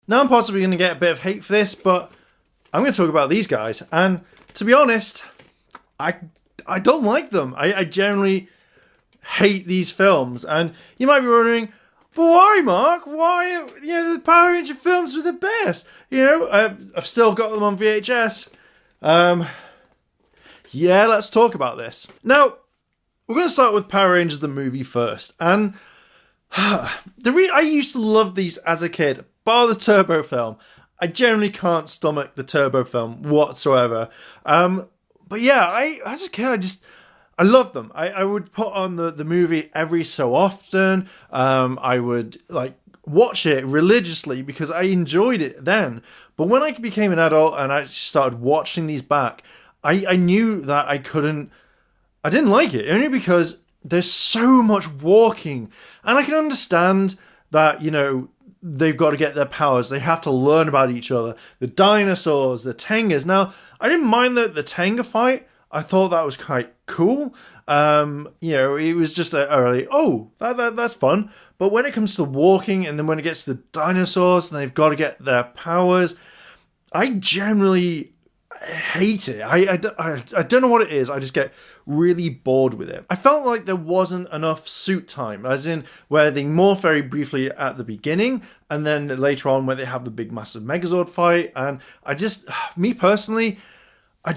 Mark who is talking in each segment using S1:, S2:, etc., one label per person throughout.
S1: Now I'm possibly going to get a bit of hate for this, but I'm going to talk about these guys. And to be honest, I I don't like them. I generally hate these films. And you might be wondering, but why, Mark? Why? The Power Ranger films were the best. I've still got them on VHS. Yeah, let's talk about this. Now, we're going to start with Power Rangers the movie first. And I used to love these as a kid, bar the Turbo film. I generally can't stomach the Turbo film whatsoever. But yeah, as a kid, I loved them. I would put on the movie every so often. I would watch it religiously because I enjoyed it then. But when I became an adult and I started watching these back, I knew that I didn't like it, only because there's so much walking. And I can understand that, they've got to get their powers. They have to learn about each other. The dinosaurs, the Tengas. Now, I didn't mind the Tenga fight. I thought that was quite cool. It was just that's fun. But when it comes to walking, and then when it gets to the dinosaurs and they've got to get their powers, I generally hate it. I don't know what it is. I just get really bored with it. I felt like there wasn't enough suit time, as in where they morph very briefly at the beginning, and then later on where they have the big massive Megazord fight. And me personally, I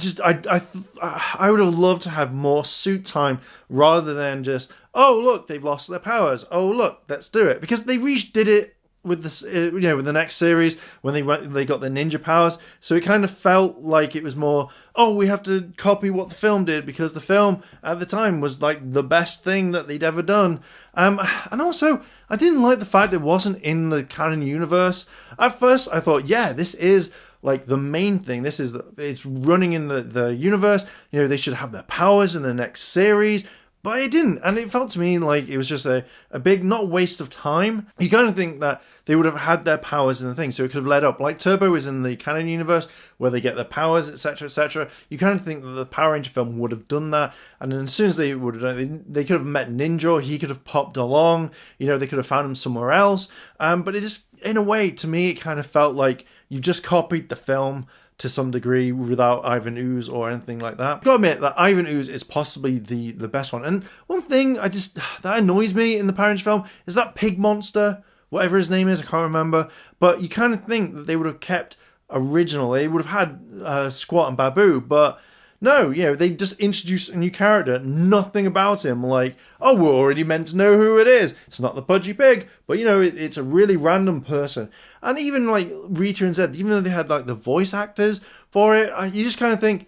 S1: would have loved to have more suit time rather than just, oh look, they've lost their powers. Oh look, let's do it, because they did it with this, with the next series when they got their ninja powers. So it kind of felt like it was more, oh, we have to copy what the film did because the film at the time was like the best thing that they'd ever done. And also, I didn't like the fact it wasn't in the canon universe. At first, I thought, yeah, this is like the main thing. It's running in the universe. They should have their powers in the next series. But it didn't, and it felt to me like it was just a big, not waste of time. You kind of think that they would have had their powers in the thing, so it could have led up. Like Turbo is in the canon universe, where they get their powers, etc., etc. You kind of think that the Power Ranger film would have done that, and then as soon as they would have done it, they could have met Ninja, he could have popped along, they could have found him somewhere else. But it just, in a way, to me, it kind of felt like you've just copied the film to some degree without Ivan Ooze or anything like that. I've got to admit that Ivan Ooze is possibly the best one. And one thing that annoys me in the Power Rangers film is that pig monster, whatever his name is, I can't remember. But you kind of think that they would have kept original. They would have had Squat and Babu, but no, they just introduced a new character, nothing about him. Like, oh, we're already meant to know who it is. It's not the Pudgy Pig, but it's a really random person. And even like Rita and Zed, even though they had like the voice actors for it, you just kind of think,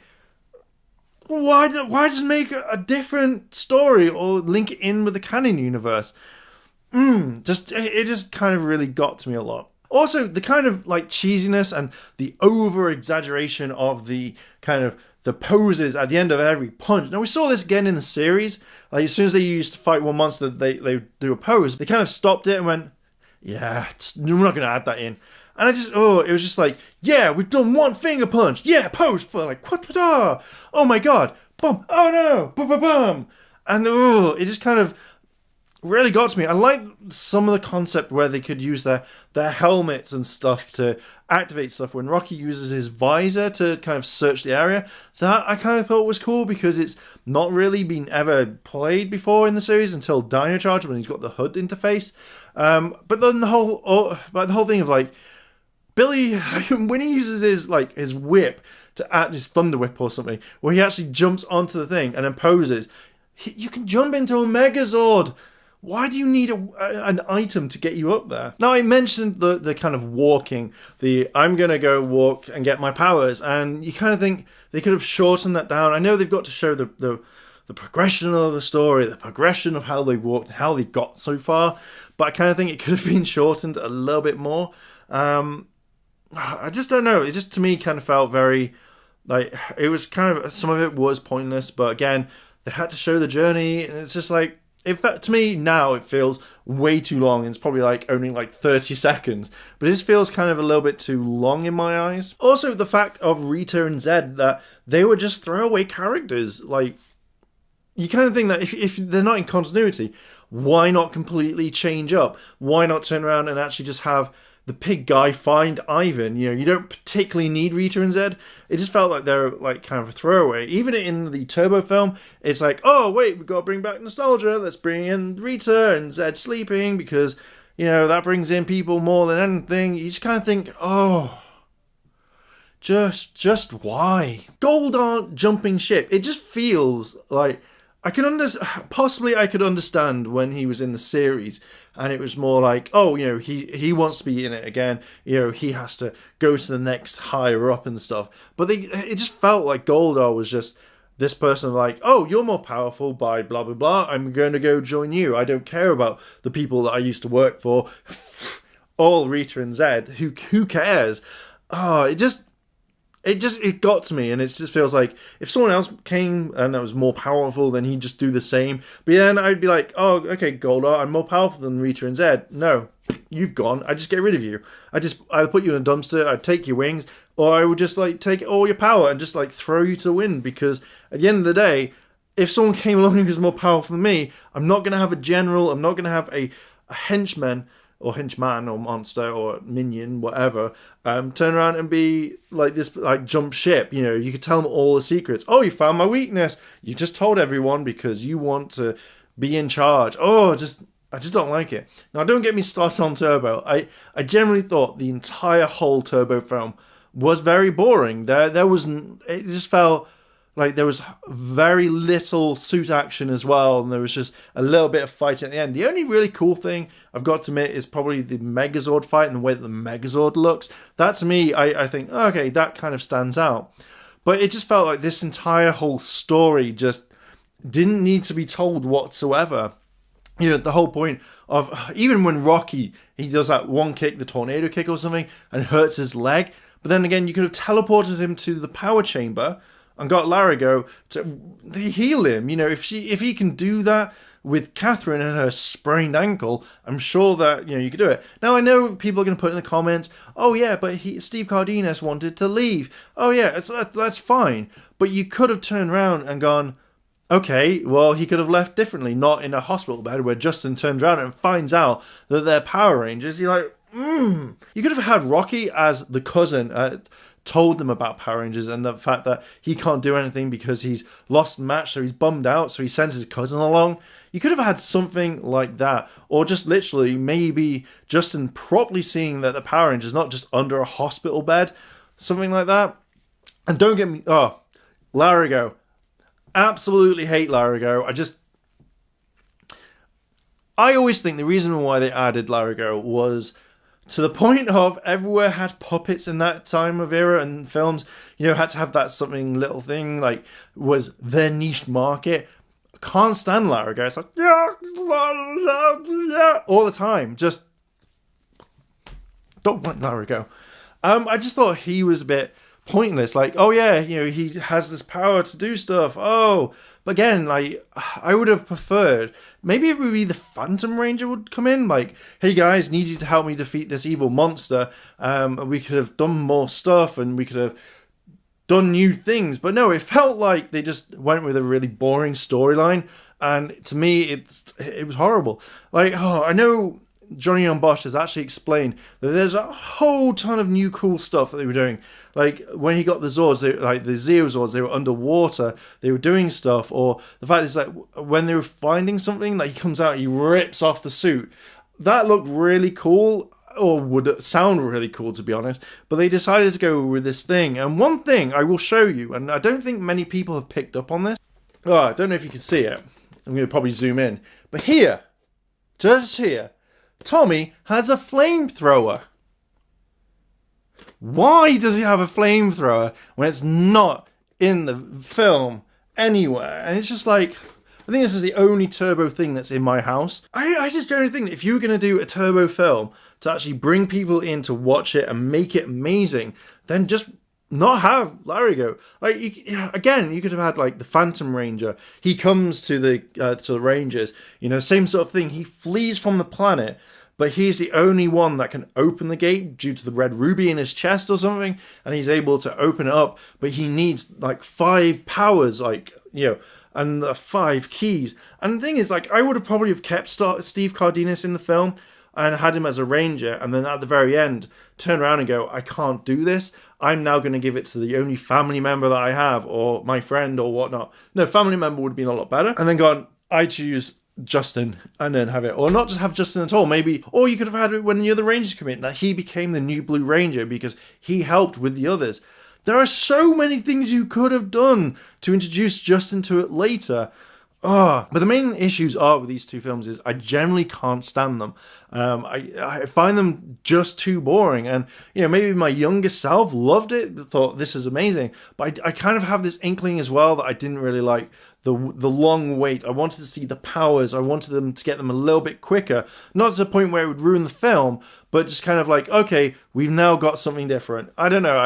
S1: why just make a different story or link it in with the canon universe? It just kind of really got to me a lot. Also, the kind of like cheesiness and the over exaggeration of the kind of the poses at the end of every punch. Now, we saw this again in the series. Like, as soon as they used to fight one monster, they do a pose. They kind of stopped it and went, yeah, we're not going to add that in. And it was just like, yeah, we've done one finger punch. Yeah, pose for like, oh my god, boom, oh no, boom, boom, boom. And it just kind of really got to me. I like some of the concept where they could use their helmets and stuff to activate stuff. When Rocky uses his visor to kind of search the area, that I kind of thought was cool because it's not really been ever played before in the series until Dino Charge when he's got the HUD interface. But then the whole thing of like Billy, when he uses his whip to act his thunder whip or something, where he actually jumps onto the thing and then poses, you can jump into a Megazord. Why do you need an item to get you up there? Now, I mentioned the kind of walking, I'm going to go walk and get my powers, and you kind of think they could have shortened that down. I know they've got to show the progression of the story, the progression of how they walked and how they got so far, but I kind of think it could have been shortened a little bit more. I just don't know. It just, to me, kind of felt very, like, it was kind of, some of it was pointless, but again, they had to show the journey, and it's just like, in fact, to me now it feels way too long. It's probably like only like 30 seconds, but it just feels kind of a little bit too long in my eyes. Also, the fact of Rita and Zed, that they were just throwaway characters. Like, you kind of think that if they're not in continuity, why not completely change up? Why not turn around and actually just have the pig guy find Ivan. You know, you don't particularly need Rita and Zed. It just felt like they're like kind of a throwaway. Even in the Turbo film, it's like, oh wait, we've got to bring back nostalgia. Let's bring in Rita and Zed sleeping because, you know, that brings in people more than anything. You just kind of think, oh, just why? Goldar jumping ship. It just feels like I could understand when he was in the series, and it was more like, oh, you know, he wants to be in it again. You know, he has to go to the next higher up and stuff. But it just felt like Goldar was just this person like, oh, you're more powerful by blah blah blah. I'm going to go join you. I don't care about the people that I used to work for. All Rita and Zed. Who cares? Oh, it got to me, and it just feels like if someone else came and that was more powerful, then he'd just do the same. But then I'd be like, oh, okay, Goldar, I'm more powerful than Rita and Zed. No, you've gone. I just get rid of you. I'd put you in a dumpster, I'd take your wings, or I would just like take all your power and just like throw you to the wind, because at the end of the day, if someone came along who was more powerful than me, I'm not going to have a general, I'm not going to have a henchman, or henchman, or monster, or minion, whatever, turn around and be like this, like jump ship. You know, you could tell them all the secrets. Oh, you found my weakness. You just told everyone because you want to be in charge. Oh, I just don't like it. Now, don't get me started on Turbo. I generally thought the entire whole Turbo film was very boring. It just felt like there was very little suit action as well, and there was just a little bit of fighting at the end. The only really cool thing I've got to admit is probably the Megazord fight and the way that the Megazord looks. That to me, I think, okay, that kind of stands out. But it just felt like this entire whole story just didn't need to be told whatsoever. You know, the whole point of, even when Rocky, he does that one kick, the tornado kick or something, and hurts his leg. But then again, you could have teleported him to the power chamber and got Larigo to heal him. You know, if he can do that with Catherine and her sprained ankle, I'm sure that, you know, you could do it. Now, I know people are going to put in the comments, oh yeah, but Steve Cardenas wanted to leave. Oh yeah, that's fine. But you could have turned around and gone, okay, well, he could have left differently, not in a hospital bed where Justin turns around and finds out that they're Power Rangers. You're like, You could have had Rocky as the cousin, told them about Power Rangers and the fact that he can't do anything because he's lost the match, so he's bummed out, so he sends his cousin along. You could have had something like that, or just literally maybe Justin properly seeing that the Power Rangers not just under a hospital bed, something like that. And don't get me, Larigo. Absolutely hate Larigo. I always think the reason why they added Larigo was to the point of everywhere had puppets in that time of era, and films, you know, had to have that something little thing, like, was their niche market. Can't stand Larigo. It's like, all the time. Just don't like Larigo. I just thought he was a bit pointless. Like, oh yeah, you know, he has this power to do stuff. Oh, but again, like, I would have preferred, maybe it would be the Phantom Ranger would come in, like, hey guys, need you to help me defeat this evil monster. We could have done more stuff, and we could have done new things. But no, it felt like they just went with a really boring storyline, and to me, it was horrible. Like, I know Johnny on Bosch has actually explained that there's a whole ton of new cool stuff that they were doing. Like, when he got the Zords, like the Zeo Zords, they were underwater, they were doing stuff. Or the fact is, like, when they were finding something, like, he comes out, he rips off the suit. That looked really cool, or would sound really cool, to be honest. But they decided to go with this thing. And one thing I will show you, and I don't think many people have picked up on this. I don't know if you can see it. I'm going to probably zoom in. But here, just here, Tommy has a flamethrower. Why does he have a flamethrower when it's not in the film anywhere? And it's just like, I think this is the only Turbo thing that's in my house. I just generally think that if you were going to do a Turbo film to actually bring people in to watch it and make it amazing, then just not have Larigo. Like, again, you could have had, like, the Phantom Ranger. He comes to the Rangers, you know, same sort of thing. He flees from the planet, but he's the only one that can open the gate due to the red ruby in his chest or something, and he's able to open it up, but he needs, like, 5 powers, like, you know, and the 5 keys. And the thing is, like, I would have probably have kept Steve Cardenas in the film. and had him as a ranger, and then at the very end turn around and go, I can't do this, I'm now going to give it to the only family member that I have, or my friend, or whatnot. No, family member would have been a lot better. And then gone, I choose Justin, and then have it. Or not just have Justin at all, maybe. Or you could have had it when the other Rangers come in, that he became the new Blue Ranger because he helped with the others. There are so many things you could have done to introduce Justin to it later. But the main issues are with these two films is I generally can't stand them. I find them just too boring. And, maybe my younger self loved it, thought this is amazing. But I kind of have this inkling as well that I didn't really like the long wait. I wanted to see the powers. I wanted them to get them a little bit quicker. Not to the point where it would ruin the film, but just kind of like, okay, we've now got something different. I don't know.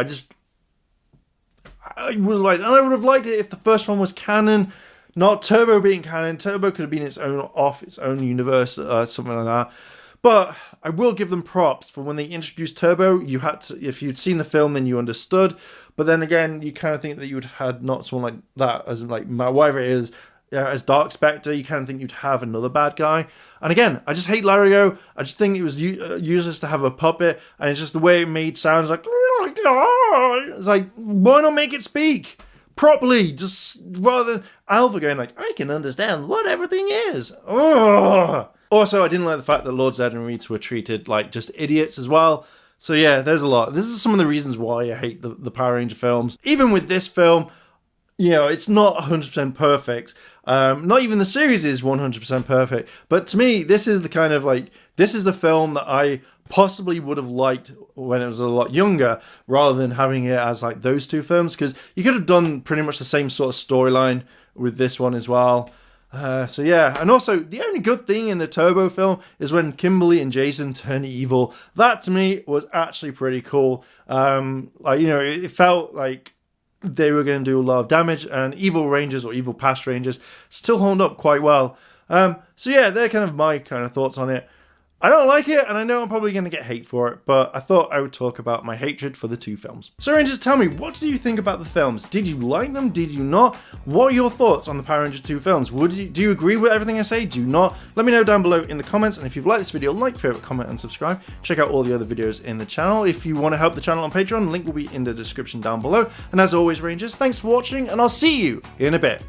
S1: I would have liked it if the first one was canon. Not Turbo being canon. Turbo could have been its own universe, something like that. But I will give them props for when they introduced Turbo. You had to, if you'd seen the film, then you understood. But then again, you kind of think that you would have had not someone like that as like whatever it is, as Dark Spectre. You kind of think you'd have another bad guy. And again, I just hate Larigo. I just think it was useless to have a puppet, and it's just the way it made sounds like. It's like, why not make it speak properly, just rather than Alpha going like, I can understand what everything is. Ugh. Also, I didn't like the fact that Lord Zed and Rita were treated like just idiots as well. So yeah, there's a lot. This is some of the reasons why I hate the Power Ranger films. Even with this film, it's not 100% perfect. Not even the series is 100% perfect. But to me, this is the kind of this is the film that I possibly would have liked when it was a lot younger, rather than having it as like those two films, because you could have done pretty much the same sort of storyline with this one as well. So yeah, and also the only good thing in the Turbo film is when Kimberly and Jason turn evil. That to me was actually pretty cool. It felt like they were going to do a lot of damage, and evil Rangers or evil past Rangers still hold up quite well. So yeah, they're kind of my kind of thoughts on it. I don't like it, and I know I'm probably going to get hate for it, but I thought I would talk about my hatred for the two films. So Rangers, tell me, what do you think about the films? Did you like them? Did you not? What are your thoughts on the Power Ranger 2 films? Do you agree with everything I say? Do you not? Let me know down below in the comments, and if you've liked this video, like, favorite, comment, and subscribe. Check out all the other videos in the channel. If you want to help the channel on Patreon, the link will be in the description down below. And as always, Rangers, thanks for watching, and I'll see you in a bit.